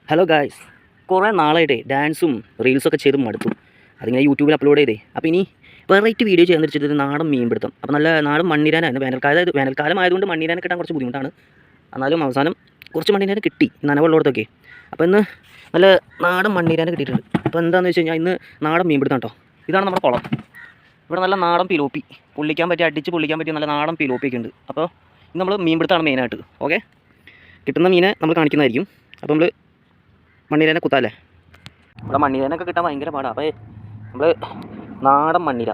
Hello guys, കുറേ നാളായിട്ടേ ഡാൻസും റീൽസൊക്കെ ചെയ്ത് മടുത്തു. അതിങ്ങനെ യൂട്യൂബിൽ അപ്ലോഡ് ചെയ്തേ. അപ്പോൾ ഇനി വെറൈറ്റി വീഡിയോ ചെയ്യാൻ വെച്ചിട്ട് നാടൻ മീൻപിടുത്തം. അപ്പോൾ നല്ല നാടൻ മണ്ണിരാനായിരുന്നു. വേനൽക്കാലം ആയതുകൊണ്ട് മണ്ണിരാനെ കിട്ടാൻ കുറച്ച് ബുദ്ധിമുട്ടാണ്. എന്നാലും അവസാനം കുറച്ച് മണ്ണിരാനെ കിട്ടി, നനവുള്ളടത്തൊക്കെ. അപ്പോൾ ഇന്ന് നല്ല നാടൻ മണ്ണിരാനെ കിട്ടിയിട്ടുണ്ട്. അപ്പോൾ എന്താണെന്ന് വെച്ച് കഴിഞ്ഞാൽ ഇന്ന് നാടൻ മീൻപിടുത്തം കേട്ടോ. ഇതാണ് നമ്മുടെ കുളം. ഇവിടെ നല്ല നാടൻ പിലോപ്പി അടിച്ച് പൊള്ളിക്കാൻ പറ്റിയ നല്ല നാടൻ പിലോപ്പിയൊക്കെ ഉണ്ട്. അപ്പോൾ ഇന്ന് നമ്മൾ മീൻപിടുത്തമാണ് മെയിനായിട്ട്. ഓക്കെ, കിട്ടുന്ന മീനെ നമ്മൾ കാണിക്കുന്നതായിരിക്കും. അപ്പോൾ നമ്മൾ മണ്ണിരനെ കുത്താല്ലേ. ഇവിടെ മണ്ണിരനൊക്കെ കിട്ടാൻ ഭയങ്കര പാടാണ്. അപ്പോൾ നമ്മൾ നാടൻ മണ്ണിര,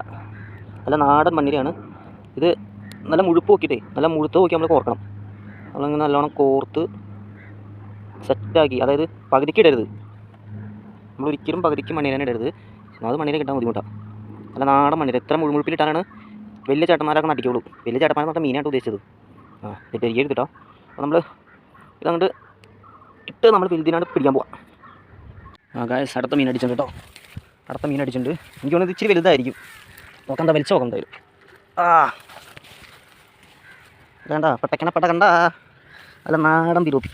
നല്ല നാടൻ മണ്ണിരയാണ് ഇത്. നല്ല മുഴുപ്പ് നോക്കിയിട്ടേ, നല്ല മുഴുത്ത് നോക്കി നമ്മൾ കോർക്കണം. നമ്മളിങ്ങനെ നല്ലോണം കോർത്ത് സെറ്റാക്കി, അതായത് പകുതിക്ക് ഇടരുത്. നമ്മളൊരിക്കലും പകുതിക്ക് മണ്ണിരനെ ഇടരുത്. അത് മണ്ണിര കിട്ടാൻ ബുദ്ധിമുട്ടാണ്. നല്ല നാടൻ മണ്ണിര എത്ര മുഴുപ്പിലിട്ടാണ് വലിയ ചേട്ടന്മാരൊക്കെ നടിക്കുള്ളൂ. വലിയ ചേട്ടന്മാരെന്ന് പറഞ്ഞാൽ മീനായിട്ട് ഉദ്ദേശിച്ചത്. തെറ്റിയിരിക്കരുത് കേട്ടോ. അപ്പോൾ നമ്മൾ ഇതങ്ങോട്ട് ഇട്ട് നമ്മൾ വലുതിനാണ്ട് പിടിക്കാൻ പോവാം. ഗായ്സ്, അടുത്ത മീൻ അടിച്ചിട്ടുണ്ട് കേട്ടോ. അടുത്ത മീൻ അടിച്ചിട്ടുണ്ട്. എനിക്ക് തോന്നുന്നത് ഇച്ചിരി വലുതായിരിക്കും. നോക്കാം, എന്താ വലിച്ചു നോക്കാം എന്തായാലും. വേണ്ട പെട്ട കണ്ട നല്ല നാടൻ പിലോപ്പി.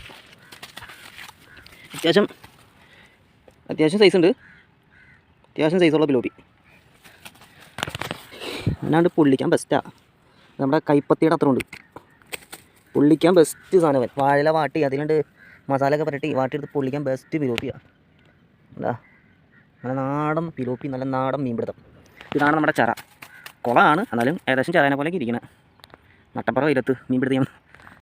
അത്യാവശ്യം സൈസ് ഉണ്ട്. അത്യാവശ്യം സൈസുള്ള പിലോപ്പി. അല്ലാണ്ട് പൊള്ളിക്കാൻ ബെസ്റ്റാണ്. നമ്മുടെ കൈപ്പത്തിയുടെ അത്ര ഉണ്ട്. പൊള്ളിക്കാൻ ബെസ്റ്റ് സാധനം. വാഴയില വാട്ടി അതിലുണ്ട് മസാലയൊക്കെ പുരട്ടി വാട്ടിയെടുത്ത് പൊള്ളിക്കാൻ ബെസ്റ്റ് പിലോപ്പിയാണ്. എന്താ നല്ല നാടൻ പിലോപ്പി, നല്ല നാടൻ മീൻപിടുത്തം. ഇതാണ് നമ്മുടെ ചറ. കുളമാണ്, എന്നാലും ഏകദേശം ചറേനെ പോലെയൊക്കെ ഇരിക്കണം. നട്ടപ്പുറം വെയിലത്ത് മീൻപിടുത്തം.